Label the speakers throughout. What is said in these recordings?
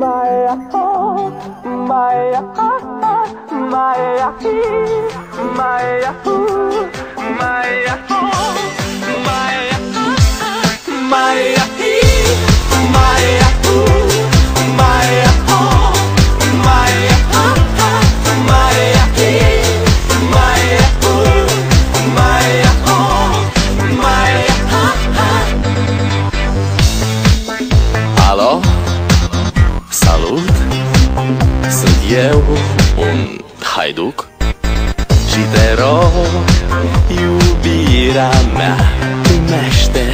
Speaker 1: Maya, oh, Maya, Maya, Maya, Maya, oh, Maya, Maya, Maya, Maya, oh, Maya, Maya, Maya, Maya, oh, Maya. Alo? Salut! Sunt eu, un haiduc, și te rog, iubirea mea, primește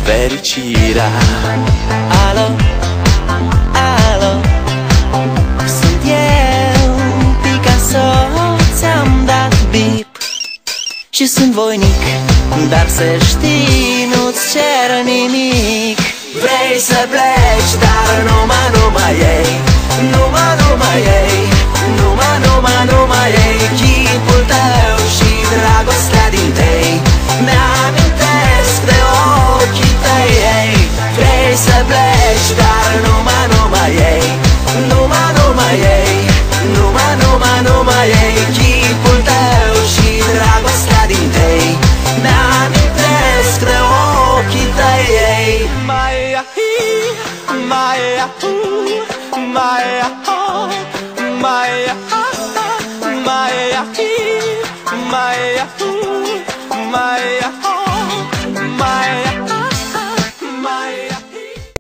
Speaker 1: fericirea. Alo, alo, sunt eu, Picasso, ți-am dat bip și sunt voinic, dar să știi, nu-ți cer nimic. Vrei să pleci, dar numai ei, numai ei, numai ei, chipul tău și dragostea din tei mi-amintesc de ochii tăi, ei. Vrei să pleci, dar numai ei, numai ei, numai ei, chipul tău și dragostea din tei mi-amintesc de ochii tăi, ei. Maya, Maya, Maya, Maya, Maya, Maya,